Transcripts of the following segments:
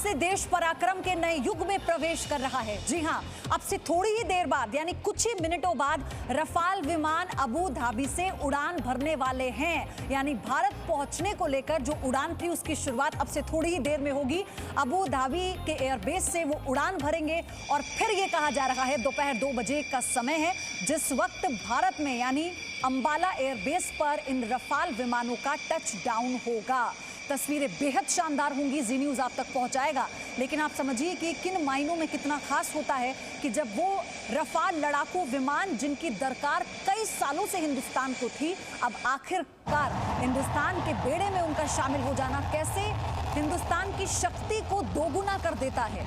से देश पराक्रम के नए युग में प्रवेश कर रहा है। जी हां, अब से थोड़ी ही देर बाद यानी कुछ ही मिनटों बाद रफाल विमान अबू धाबी से उड़ान भरने वाले हैं। यानी भारत पहुंचने को लेकर जो उड़ान थी उसकी शुरुआत अब से थोड़ी ही देर में होगी। अबू धाबी के एयरबेस से वो उड़ान भरेंगे और फिर ये कहा जा रहा है दोपहर 2 बजे का समय है जिस वक्त भारत में यानी अंबाला एयरबेस पर इन रफाल विमानों का टच डाउन होगा। तस्वीरें बेहद शानदार होंगी, जी न्यूज़ आप तक पहुंचाएगा। लेकिन आप समझिए कि किन मायनों में कितना खास होता है कि जब वो रफाल लड़ाकू विमान जिनकी दरकार कई सालों से हिंदुस्तान को थी, अब आखिरकार हिंदुस्तान के बेड़े में उनका शामिल हो जाना कैसे हिंदुस्तान की शक्ति को दोगुना कर देता है,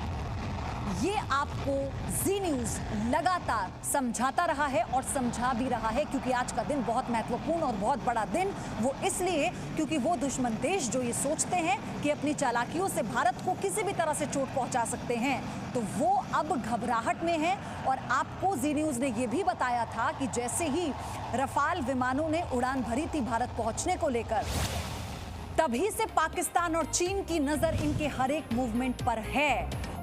ये आपको जी न्यूज़ लगातार समझाता रहा है और समझा भी रहा है। क्योंकि आज का दिन बहुत महत्वपूर्ण और बहुत बड़ा दिन वो इसलिए क्योंकि वो दुश्मन देश जो ये सोचते हैं कि अपनी चालाकियों से भारत को किसी भी तरह से चोट पहुंचा सकते हैं, तो वो अब घबराहट में है। और आपको जी न्यूज़ ने ये भी बताया था कि जैसे ही रफाल विमानों ने उड़ान भरी थी भारत पहुंचने को लेकर, तभी से पाकिस्तान और चीन की नजर इनके हर एक मूवमेंट पर है।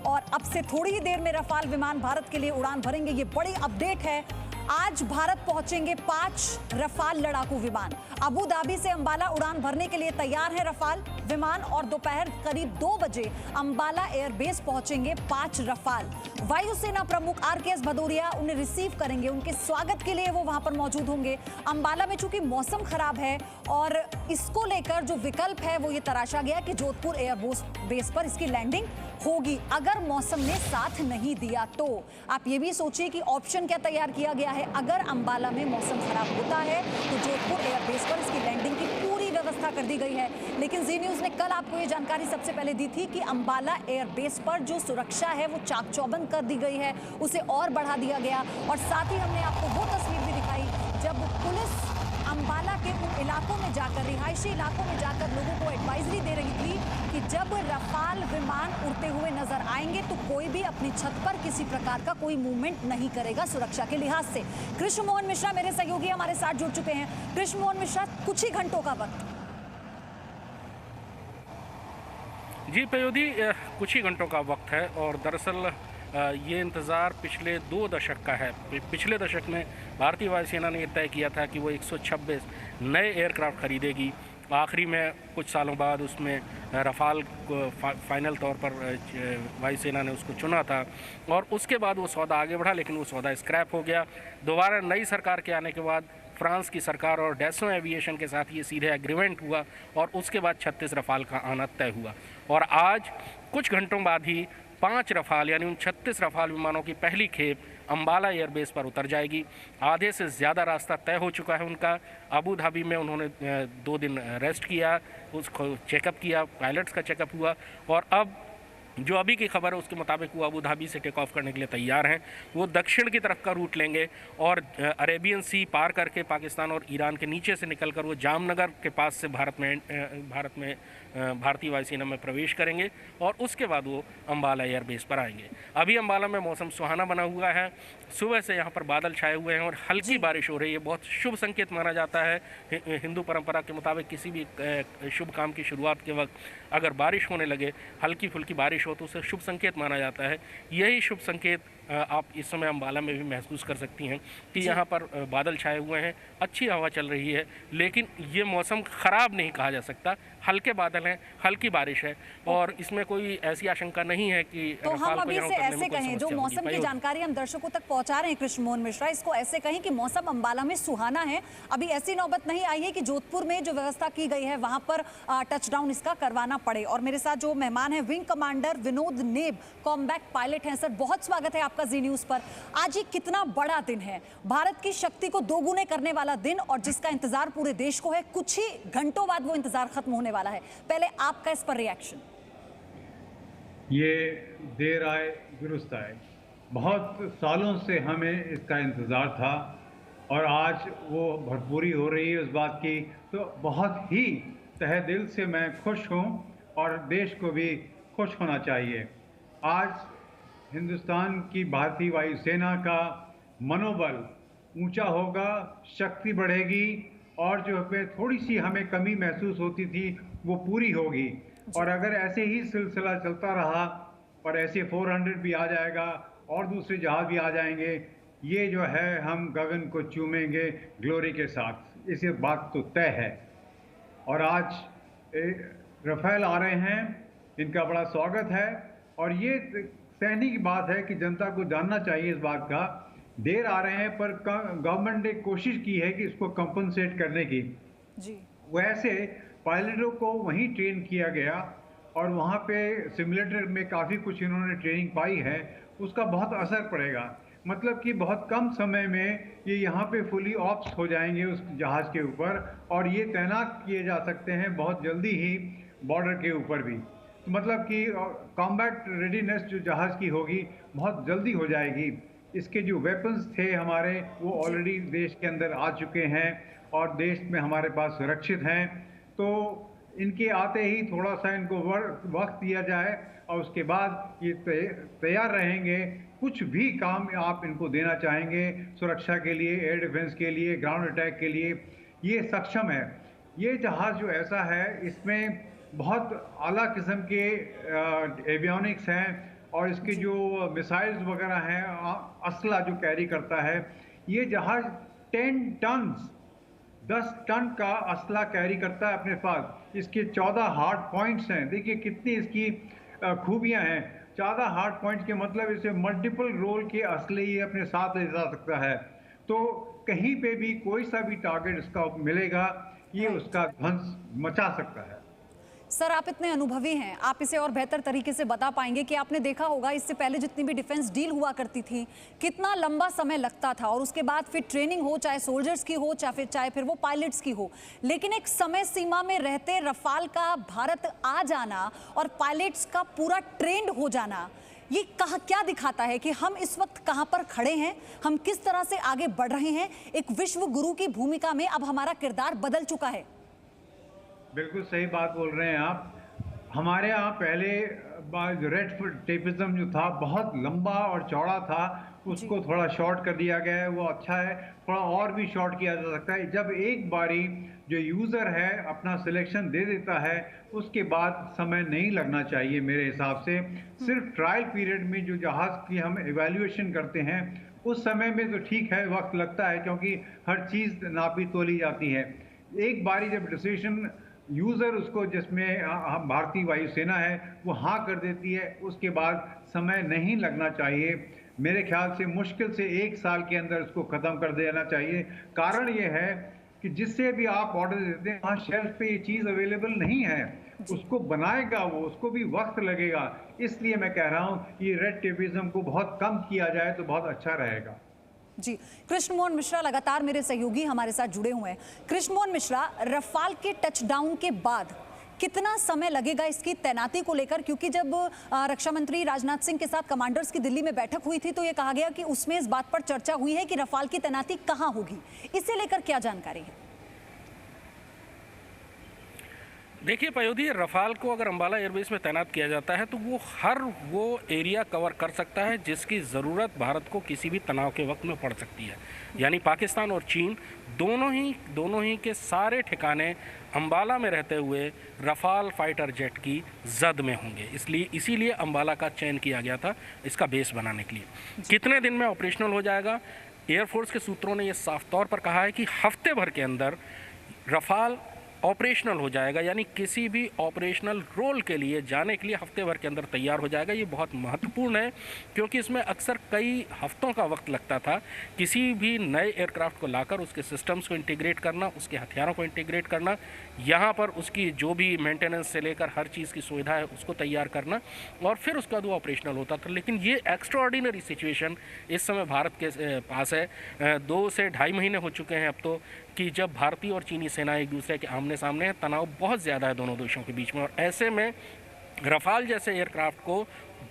और अब से थोड़ी ही देर में रफाल विमान भारत के लिए उड़ान भरेंगे। ये बड़ी अपडेट है। आज भारत पहुंचेंगे 5 रफाल लड़ाकू विमान। अबू धाबी से अंबाला उड़ान भरने के लिए तैयार है रफाल विमान और दोपहर करीब 2 बजे अंबाला एयरबेस पहुंचेंगे 5 रफाल। वायुसेना प्रमुख RKS भदौरिया उन्हें रिसीव करेंगे, उनके स्वागत के लिए वो वहां पर मौजूद होंगे। अंबाला में चूंकि मौसम खराब है और इसको लेकर जो विकल्प है वो ये तराशा गया कि जोधपुर एयरबेस पर इसकी लैंडिंग होगी अगर मौसम ने साथ नहीं दिया तो। आप ये भी सोचिए कि ऑप्शन क्या तैयार किया गया है, अगर अंबाला में मौसम खराब होता है तो जोधपुर एयरबेस पर इसकी लैंडिंग की पूरी व्यवस्था कर दी गई है। लेकिन जी न्यूज़ ने कल आपको ये जानकारी सबसे पहले दी थी कि अंबाला एयरबेस पर जो सुरक्षा है वो चाक चौबंद कर दी गई है, उसे और बढ़ा दिया गया। और साथ ही हमने आपको वो तस्वीर भी दिखाई जब पुलिस अंबाला के उन इलाकों में जाकर, रिहायशी इलाकों में जाकर लोगों को एडवाइजरी दे रही थी कि जब रफाल विमान उड़ते हुए नजर आएंगे तो कोई भी अपनी छत पर किसी प्रकार का कोई मूवमेंट नहीं करेगा सुरक्षा के लिहाज से। कृष्ण मोहन मिश्रा मेरे सहयोगी हमारे साथ जुड़ चुके हैं। कृष्ण मोहन मिश्रा, कुछ ही घंटों का वक्त। जी पयोधी, कुछ ही घंटों का वक्त है और दरअसल ये इंतज़ार पिछले 2 दशक का है। पिछले दशक में भारतीय वायुसेना ने यह तय किया था कि वो 126 नए एयरक्राफ्ट खरीदेगी। आखिरी में कुछ सालों बाद उसमें रफाल को फाइनल तौर पर वायुसेना ने उसको चुना था और उसके बाद वो सौदा आगे बढ़ा, लेकिन वो सौदा स्क्रैप हो गया। दोबारा नई सरकार के आने के बाद फ्रांस की सरकार और डैसो एविएशन के साथ ये सीधे एग्रीमेंट हुआ और उसके बाद 36 रफाल का आना तय हुआ। और आज कुछ घंटों बाद ही 5 रफाल यानी उन 36 रफाल विमानों की पहली खेप अंबाला एयरबेस पर उतर जाएगी। आधे से ज़्यादा रास्ता तय हो चुका है उनका। अबू धाबी में उन्होंने 2 दिन रेस्ट किया, उसको चेकअप किया, पायलट्स का चेकअप हुआ और अब जो अभी की खबर है उसके मुताबिक वो अबू धाबी से टेक ऑफ करने के लिए तैयार हैं। वो दक्षिण की तरफ का रूट लेंगे और अरेबियन सी पार करके पाकिस्तान और ईरान के नीचे से निकलकर वो जामनगर के पास से भारत में भारतीय वायुसेना में प्रवेश करेंगे और उसके बाद वो अंबाला एयरबेस पर आएंगे। अभी अंबाला में मौसम सुहाना बना हुआ है, सुबह से यहाँ पर बादल छाए हुए हैं और हल्की बारिश हो रही है। बहुत शुभ संकेत माना जाता है। हिंदू परंपरा के मुताबिक किसी भी शुभ काम की शुरुआत के वक्त अगर बारिश होने लगे, हल्की फुल्की बारिश हो तो उसे शुभ संकेत माना जाता है। यही शुभ संकेत आप इस समय अंबाला में भी महसूस कर सकती हैं कि यहाँ पर बादल छाए हुए हैं, अच्छी हवा चल रही है, लेकिन ये मौसम ख़राब नहीं कहा जा सकता। हल्के बादल हैं, हल्की बारिश है और इसमें कोई ऐसी आशंका नहीं है कि तो हम अभी से ऐसे कहें, जो मौसम की जानकारी हम दर्शकों तक पहुंचा रहे हैं कृष्ण मोहन मिश्रा, इसको ऐसे कहें कि मौसम अंबाला में सुहाना है। अभी ऐसी नौबत नहीं आई है कि जोधपुर में जो व्यवस्था की गई है वहां पर टचडाउन इसका करवाना पड़े। और मेरे साथ जो मेहमान है विंग कमांडर विनोद नेब, कॉम्बैट पायलट हैं। सर, बहुत स्वागत है आपका जी न्यूज़ पर। आज ये कितना बड़ा दिन है, भारत की शक्ति को दोगुने करने वाला दिन और जिसका इंतजार पूरे देश को है। कुछ ही घंटों बाद वो इंतजार खत्म होने वाला है। पहले आपका इस पर रिएक्शन। ये देर आए दुरुस्त आए, बहुत सालों से हमें इसका इंतज़ार था और आज वो भरपूरी हो रही है उस बात की, तो बहुत ही तहे दिल से मैं खुश हूँ और देश को भी खुश होना चाहिए। आज हिंदुस्तान की भारतीय वायुसेना का मनोबल ऊंचा होगा, शक्ति बढ़ेगी और जो पे थोड़ी सी हमें कमी महसूस होती थी वो पूरी होगी। और अगर ऐसे ही सिलसिला चलता रहा और ऐसे 400 भी आ जाएगा और दूसरे जहाज भी आ जाएंगे, ये जो है हम गगन को चूमेंगे ग्लोरी के साथ, इस बात तो तय है। और आज रफेल आ रहे हैं, इनका बड़ा स्वागत है। और ये सहने की बात है कि जनता को जानना चाहिए इस बात का, देर आ रहे हैं पर गवर्नमेंट ने कोशिश की है कि इसको कंपनसेट करने की। जी। वैसे पायलटों को वहीं ट्रेन किया गया और वहाँ पे सिमुलेटर में काफ़ी कुछ इन्होंने ट्रेनिंग पाई है, उसका बहुत असर पड़ेगा। मतलब कि बहुत कम समय में ये यहाँ पे फुली ऑप्स हो जाएंगे उस जहाज़ के ऊपर, और ये तैनात किए जा सकते हैं बहुत जल्दी ही बॉर्डर के ऊपर भी। तो मतलब कि कॉम्बैट रेडीनेस जो जहाज़ की होगी बहुत जल्दी हो जाएगी। इसके जो वेपन्स थे हमारे, वो ऑलरेडी देश के अंदर आ चुके हैं और देश में हमारे पास सुरक्षित हैं। तो इनके आते ही थोड़ा सा इनको वक्त दिया जाए और उसके बाद ये तैयार रहेंगे। कुछ भी काम आप इनको देना चाहेंगे सुरक्षा के लिए, एयर डिफेंस के लिए, ग्राउंड अटैक के लिए, ये सक्षम है। ये जहाज़ जो ऐसा है, इसमें बहुत आला किस्म के एवियोनिक्स हैं और इसके जो मिसाइल्स वगैरह हैं, असला जो कैरी करता है, ये जहाज़ 10 टन का असला कैरी करता है अपने पास। इसके 14 हार्ड पॉइंट्स हैं। देखिए कितनी इसकी खूबियां हैं। 14 हार्ड पॉइंट्स के मतलब इसे मल्टीपल रोल के असले ये अपने साथ ले जा सकता है। तो कहीं पे भी कोई सा भी टारगेट इसका मिलेगा, ये उसका ध्वंस मचा सकता है। सर, आप इतने अनुभवी हैं, आप इसे और बेहतर तरीके से बता पाएंगे कि आपने देखा होगा इससे पहले जितनी भी डिफेंस डील हुआ करती थी, कितना लंबा समय लगता था और उसके बाद फिर ट्रेनिंग हो, चाहे सोल्जर्स की हो चाहे फिर वो पायलट्स की हो, लेकिन एक समय सीमा में रहते रफाल का भारत आ जाना और पायलट्स का पूरा ट्रेंड हो जाना, ये क्या दिखाता है कि हम इस वक्त कहां पर खड़े हैं, हम किस तरह से आगे बढ़ रहे हैं। एक विश्व गुरु की भूमिका में अब हमारा किरदार बदल चुका है। बिल्कुल सही बात बोल रहे हैं आप। हमारे यहाँ पहले रेड टेपिज्म जो था बहुत लंबा और चौड़ा था, उसको थोड़ा शॉर्ट कर दिया गया है, वो अच्छा है। थोड़ा और भी शॉर्ट किया जा सकता है। जब एक बारी जो यूज़र है अपना सिलेक्शन दे देता है, उसके बाद समय नहीं लगना चाहिए मेरे हिसाब से। सिर्फ ट्रायल पीरियड में जो जहाज़ की हम एवेल्युएशन करते हैं, उस समय में तो ठीक है, वक्त लगता है क्योंकि हर चीज़ नापी तोली जाती है। एक बारी जब डिसीजन यूज़र उसको, जिसमें भारतीय वायुसेना है, वो हाँ कर देती है, उसके बाद समय नहीं लगना चाहिए। मेरे ख्याल से मुश्किल से 1 साल के अंदर उसको ख़त्म कर देना चाहिए। कारण ये है कि जिससे भी आप ऑर्डर देते हैं, वहाँ शेल्फ पे ये चीज़ अवेलेबल नहीं है, उसको बनाएगा वो, उसको भी वक्त लगेगा। इसलिए मैं कह रहा हूँ ये रेड टेपिज्म को बहुत कम किया जाए तो बहुत अच्छा रहेगा। जी, कृष्ण मोहन मिश्रा लगातार मेरे सहयोगी हमारे साथ जुड़े हुए हैं। कृष्ण मोहन मिश्रा, रफाल के टचडाउन के बाद कितना समय लगेगा इसकी तैनाती को लेकर, क्योंकि जब रक्षा मंत्री राजनाथ सिंह के साथ कमांडर्स की दिल्ली में बैठक हुई थी तो ये कहा गया कि उसमें इस बात पर चर्चा हुई है कि रफाल की तैनाती कहां होगी, इसे लेकर क्या जानकारी है? देखिए पयोधी, रफाल को अगर अंबाला एयरबेस में तैनात किया जाता है तो वो एरिया कवर कर सकता है जिसकी ज़रूरत भारत को किसी भी तनाव के वक्त में पड़ सकती है। यानी पाकिस्तान और चीन दोनों ही के सारे ठिकाने अंबाला में रहते हुए रफाल फाइटर जेट की जद में होंगे। इसीलिए अंबाला का चयन किया गया था इसका बेस बनाने के लिए। कितने दिन में ऑपरेशनल हो जाएगा? एयरफोर्स के सूत्रों ने यह साफ तौर पर कहा है कि हफ्ते भर के अंदर रफाल ऑपरेशनल हो जाएगा, यानी किसी भी ऑपरेशनल रोल के लिए जाने के लिए हफ्ते भर के अंदर तैयार हो जाएगा। ये बहुत महत्वपूर्ण है क्योंकि इसमें अक्सर कई हफ्तों का वक्त लगता था किसी भी नए एयरक्राफ्ट को लाकर उसके सिस्टम्स को इंटीग्रेट करना, उसके हथियारों को इंटीग्रेट करना, यहाँ पर उसकी जो भी मेंटेनेंस से लेकर हर चीज़ की सुविधा है उसको तैयार करना, और फिर उसके बाद वो ऑपरेशनल होता था। लेकिन ये एक्स्ट्राऑर्डिनरी सिचुएशन इस समय भारत के पास है। 2 से ढाई महीने हो चुके हैं अब तो कि जब भारतीय और चीनी सेना एक दूसरे के आमने सामने है, तनाव बहुत ज़्यादा है दोनों देशों के बीच में, और ऐसे में रफाल जैसे एयरक्राफ्ट को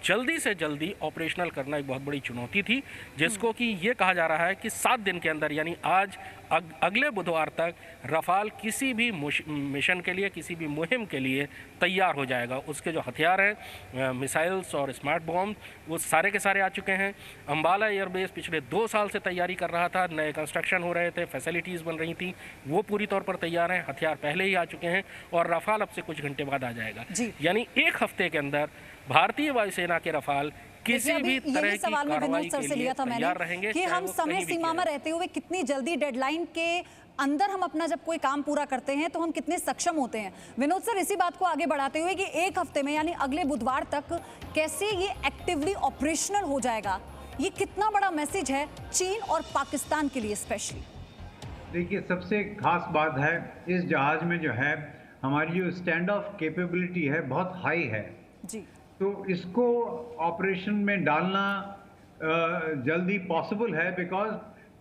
जल्दी से जल्दी ऑपरेशनल करना एक बहुत बड़ी चुनौती थी, जिसको कि ये कहा जा रहा है कि 7 दिन के अंदर यानी आज अगले बुधवार तक रफाल किसी भी मिशन के लिए, किसी भी मुहिम के लिए तैयार हो जाएगा। उसके जो हथियार हैं, मिसाइल्स और स्मार्ट बॉम्ब, वो सारे के सारे आ चुके हैं। अम्बाला एयरबेस पिछले 2 साल से तैयारी कर रहा था, नए कंस्ट्रक्शन हो रहे थे, फैसिलिटीज़ बन रही थी, वो पूरी तौर पर तैयार हैं, हथियार पहले ही आ चुके हैं और रफाल अब से कुछ घंटे बाद आ जाएगा। यानी 1 हफ्ते के अंदर भारतीय वायुसेना के रफाल किसी भी तरह की सवाल में विनोद सर से लिया था मैंने कि हम समय सीमा में रहते हुए कितनी जल्दी डेडलाइन के अंदर हम अपना जब कोई काम पूरा करते हैं तो हम कितने सक्षम होते हैं। विनोद सर, इसी बात को आगे बढ़ाते हुए कि 1 हफ्ते में यानी अगले बुधवार तक कैसे ये एक्टिवली ऑपरेशनल हो जाएगा, ये कितना बड़ा मैसेज है चीन और पाकिस्तान के लिए स्पेशली? देखिए, सबसे खास बात है इस जहाज में जो है हमारी जो स्टैंड ऑफ कैपेबिलिटी है बहुत हाई है जी। तो इसको ऑपरेशन में डालना जल्दी पॉसिबल है, बिकॉज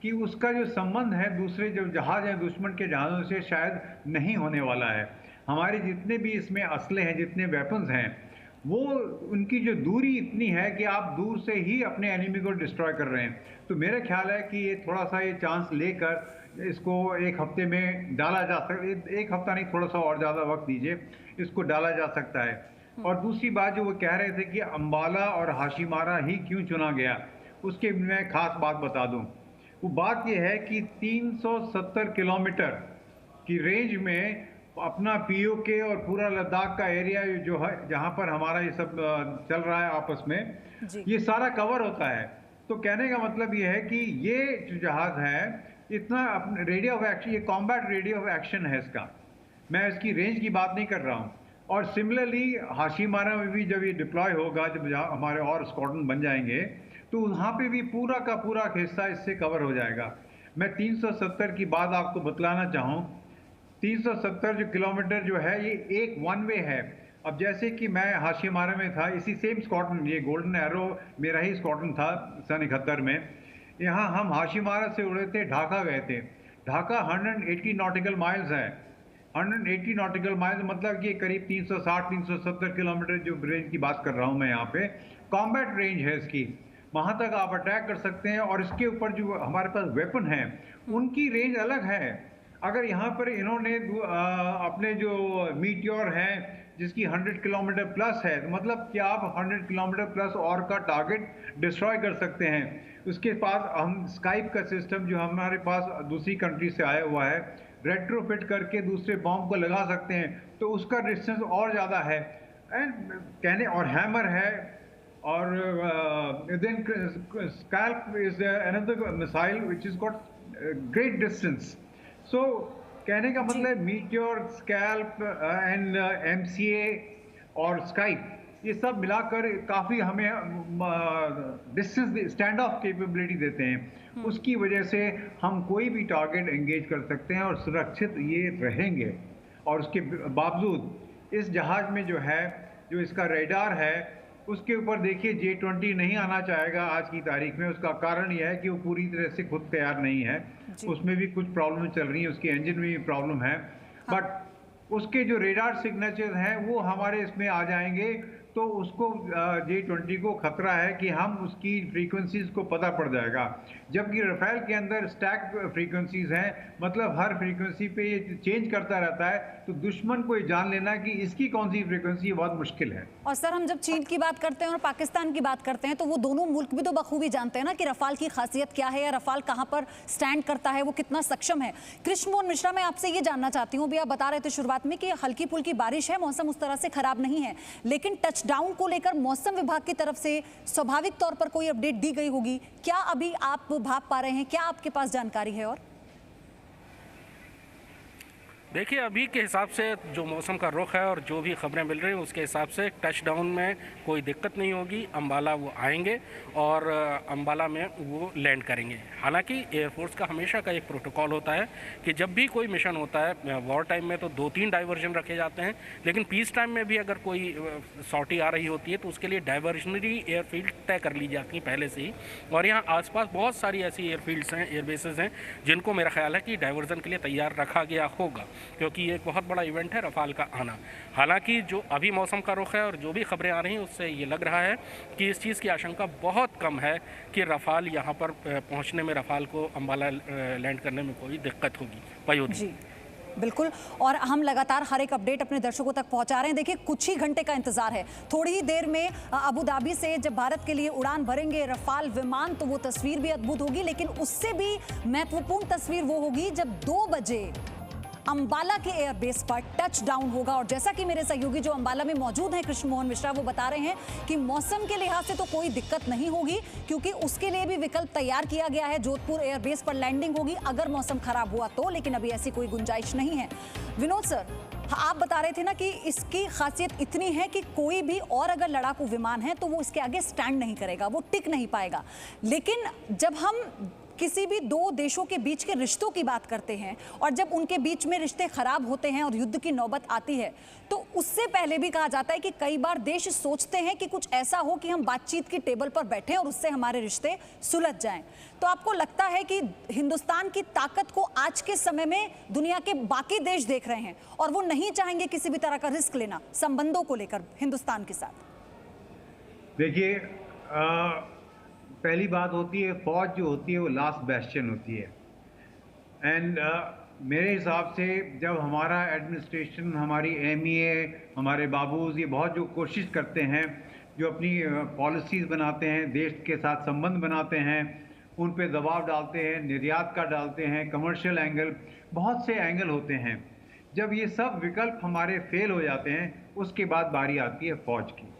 कि उसका जो संबंध है दूसरे जो जहाज हैं दुश्मन के जहाज़ों से शायद नहीं होने वाला है। हमारे जितने भी इसमें असले हैं, जितने वेपन्स हैं, वो उनकी जो दूरी इतनी है कि आप दूर से ही अपने एनिमी को डिस्ट्रॉय कर रहे हैं। तो मेरा ख्याल है कि ये थोड़ा सा ये चांस लेकर इसको 1 हफ्ते में डाला जा सकता, 1 हफ्ता नहीं, थोड़ा सा और ज़्यादा वक्त दीजिए, इसको डाला जा सकता है। और दूसरी बात जो वो कह रहे थे कि अम्बाला और हाशिमारा ही क्यों चुना गया, उसके मैं खास बात बता दूं। वो बात ये है कि 370 किलोमीटर की रेंज में अपना पीओके और पूरा लद्दाख का एरिया जो है जहां पर हमारा ये सब चल रहा है आपस में, ये सारा कवर होता है। तो कहने का मतलब ये है कि ये जो जहाज है इतना रेडियो ऑफ एक्शन, ये कॉम्बैट रेडियो ऑफ एक्शन है इसका, मैं इसकी रेंज की बात नहीं कर रहा हूँ। और सिमिलरली हाशिमारा में भी जब ये डिप्लॉय होगा, जब हमारे और स्क्वाड्रन बन जाएंगे, तो वहाँ पे भी पूरा का पूरा हिस्सा इससे कवर हो जाएगा। मैं 370 की बात आपको बतलाना चाहूँ, 370 जो किलोमीटर जो है ये एक 1 वे है। अब जैसे कि मैं हाशिमारा में था, इसी सेम स्क्वाड्रन, ये गोल्डन एरो मेरा ही स्क्वाड्रन था सन 71 में, यहाँ हम हाशिमारा से उड़े थे, ढाका गए थे। ढाका 180 नॉटिकल माइल्स है। 180 नॉटिकल माइल्स मतलब कि करीब 360-370 किलोमीटर जो रेंज की बात कर रहा हूँ मैं यहाँ पे, कॉम्बैट रेंज है इसकी, वहाँ तक आप अटैक कर सकते हैं। और इसके ऊपर जो हमारे पास वेपन है उनकी रेंज अलग है। अगर यहाँ पर इन्होंने अपने जो मीटियोर है जिसकी 100 किलोमीटर प्लस है, तो मतलब कि आप 100 किलोमीटर प्लस और का टारगेट डिस्ट्रॉय कर सकते हैं। उसके पास हम स्काइप का सिस्टम जो हमारे पास दूसरी कंट्री से आया हुआ है, रेट्रोफिट करके दूसरे बॉम्ब को लगा सकते हैं, तो उसका डिस्टेंस और ज़्यादा है। एंड कहने और हैमर है, और then SCALP is another missile which is got great distance. So कहने का मतलब मीटियोर, स्कैल्प एंड एमसीए और स्काइप, ये सब मिलाकर काफ़ी हमें डिस्टेंस, स्टैंड ऑफ कैपेबिलिटी देते हैं। उसकी वजह से हम कोई भी टारगेट एंगेज कर सकते हैं और सुरक्षित ये रहेंगे। और उसके बावजूद इस जहाज में जो है, जो इसका रेडार है, उसके ऊपर देखिए J-20 नहीं आना चाहेगा आज की तारीख में। उसका कारण यह है कि वो पूरी तरह से खुद तैयार नहीं है, उसमें भी कुछ प्रॉब्लम चल रही है, उसके इंजन में भी प्रॉब्लम है। बट उसके जो रेडार सिग्नेचर हैं वो हमारे इसमें आ जाएंगे, तो उसको J-20 को खतरा है कि हम उसकी फ्रीक्वेंसीज को पता पड़ जाएगा। जबकि रफेल के अंदर स्टैक फ्रीक्वेंसीज हैं, मतलब हर फ्रीक्वेंसी पे ये चेंज करता रहता है, तो दुश्मन को ये जान लेना कि इसकी कौन सी फ्रीक्वेंसी बहुत मुश्किल है। और सर, हम जब चीन की बात करते हैं और पाकिस्तान की बात करते हैं तो वो दोनों मुल्क भी तो बखूबी जानते हैं ना कि रफाल की खासियत क्या है, या रफाल कहाँ पर स्टैंड करता है, वो कितना सक्षम है। कृष्ण मोहन मिश्रा, मैं आपसे ये जानना चाहती हूँ, भी आप बता रहे थे शुरुआत में कि हल्की फुल्की बारिश है, मौसम उस तरह से खराब नहीं है, लेकिन टचडाउन को लेकर मौसम विभाग की तरफ से स्वाभाविक तौर पर कोई अपडेट दी गई होगी क्या? अभी आप भाप पा रहे हैं क्या? आपके पास जानकारी है? और देखिए, अभी के हिसाब से जो मौसम का रुख है और जो भी खबरें मिल रही हैं उसके हिसाब से टचडाउन में कोई दिक्कत नहीं होगी। अम्बाला वो आएंगे और अम्बाला में वो लैंड करेंगे। हालांकि एयरफोर्स का हमेशा का एक प्रोटोकॉल होता है कि जब भी कोई मिशन होता है, वॉर टाइम में तो 2-3 डाइवर्जन रखे जाते हैं, लेकिन पीस टाइम में भी अगर कोई सॉर्टी आ रही होती है तो उसके लिए डाइवर्जनरी एयरफील्ड तय कर ली जाती हैं पहले से ही। और यहाँ आसपास बहुत सारी ऐसी एयरफील्ड्स हैं, एयरबेसेस हैं, जिनको मेरा ख्याल है कि डाइवर्जन के लिए तैयार रखा गया होगा। क्योंकि ये एक बहुत बड़ा इवेंट है रफाल का आना। हालांकि जो अभी मौसम का रुख है और जो भी खबरें आ रही हैं उससे ये लग रहा है कि इस चीज़ की आशंका बहुत कम है कि रफाल यहाँ पर पहुँचने में, रफाल को अम्बाला लैंड करने में कोई दिक्कत होगी। पयोधी जी बिल्कुल, और हम लगातार हर एक अपडेट अपने दर्शकों तक पहुंचा रहे हैं। देखिए कुछ ही घंटे का इंतजार है, थोड़ी ही देर में अबू धाबी से जब भारत के लिए उड़ान भरेंगे रफाल विमान तो वो तस्वीर भी अद्भुत होगी, लेकिन उससे भी महत्वपूर्ण तस्वीर वो होगी जब 2 बजे अंबाला के एयरबेस पर टच डाउन होगा। और जैसा कि मेरे सहयोगी जो अंबाला में मौजूद हैं कृष्ण मोहन मिश्रा, वो बता रहे हैं कि मौसम के लिहाज से तो कोई दिक्कत नहीं होगी, क्योंकि उसके लिए भी विकल्प तैयार किया गया है। जोधपुर एयरबेस पर लैंडिंग होगी अगर मौसम खराब हुआ तो, लेकिन अभी ऐसी कोई गुंजाइश नहीं है। विनोद सर, आप बता रहे थे ना कि इसकी खासियत इतनी है कि कोई भी और अगर लड़ाकू विमान है तो वो इसके आगे स्टैंड नहीं करेगा, वो टिक नहीं पाएगा। लेकिन जब हम किसी भी 2 देशों के बीच के रिश्तों की बात करते हैं और जब उनके बीच में रिश्ते खराब होते हैं और युद्ध की नौबत आती है, तो उससे पहले भी कहा जाता है कि कई बार देश सोचते हैं कि कुछ ऐसा हो कि हम बातचीत की टेबल पर बैठें और उससे हमारे रिश्ते सुलझ जाएं। तो आपको लगता है कि हिंदुस्तान की ताकत को आज के समय में दुनिया के बाकी देश देख रहे हैं और वो नहीं चाहेंगे किसी भी तरह का रिस्क लेना संबंधों को लेकर हिंदुस्तान के साथ? देखिए, पहली बात होती है फौज जो होती है वो लास्ट बेस्टियन होती है। एंड मेरे हिसाब से जब हमारा एडमिनिस्ट्रेशन, हमारी एमईए, हमारे बाबूज ये बहुत जो कोशिश करते हैं, जो अपनी पॉलिसीज़ बनाते हैं, देश के साथ संबंध बनाते हैं, उन पे दबाव डालते हैं, निर्यात का डालते हैं, कमर्शियल एंगल, बहुत से एंगल होते हैं। जब ये सब विकल्प हमारे फेल हो जाते हैं उसके बाद बारी आती है फौज की।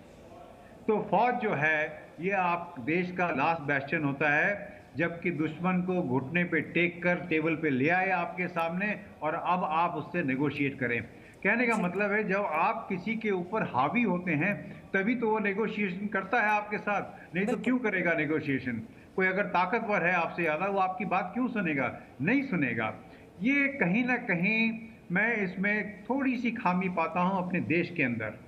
तो फौज जो है ये आप देश का लास्ट बेस्टियन होता है, जबकि दुश्मन को घुटने पे टेक कर टेबल पे ले आए आपके सामने और अब आप उससे नेगोशिएट करें। कहने का मतलब है जब आप किसी के ऊपर हावी होते हैं तभी तो वो नेगोशिएशन करता है आपके साथ, नहीं तो क्यों करेगा नेगोशिएशन? कोई अगर ताकतवर है आपसे ज़्यादा, वो आपकी बात क्यों सुनेगा? नहीं सुनेगा। ये कहीं ना कहीं मैं इसमें थोड़ी सी खामी पाता हूँ अपने देश के अंदर।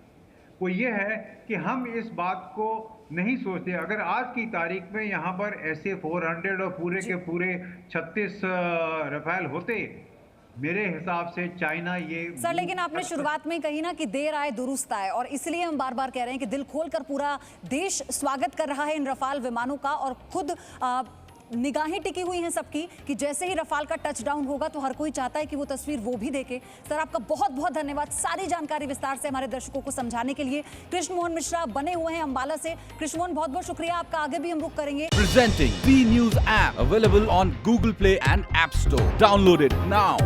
वो ये है कि हम इस बात को नहीं सोचते। अगर आज की तारीख में यहाँ पर ऐसे 400 और पूरे के पूरे 36 रफाल होते, मेरे हिसाब से चाइना ये सर, लेकिन आपने शुरुआत में कही ना कि देर आए दुरुस्त आए, और इसलिए हम बार बार कह रहे हैं कि दिल खोलकर पूरा देश स्वागत कर रहा है इन रफाल विमानों का, और खुद निगाहें टिकी हुई हैं सबकी कि जैसे ही रफाल का टच डाउन होगा तो हर कोई चाहता है कि वो तस्वीर वो भी देखे। सर, आपका बहुत बहुत धन्यवाद सारी जानकारी विस्तार से हमारे दर्शकों को समझाने के लिए। कृष्ण मोहन मिश्रा बने हुए हैं अंबाला से। कृष्ण मोहन, बहुत बहुत शुक्रिया आपका, आगे भी हम रुक करेंगे। Presenting B News app available on Google Play and App Store. Download it now.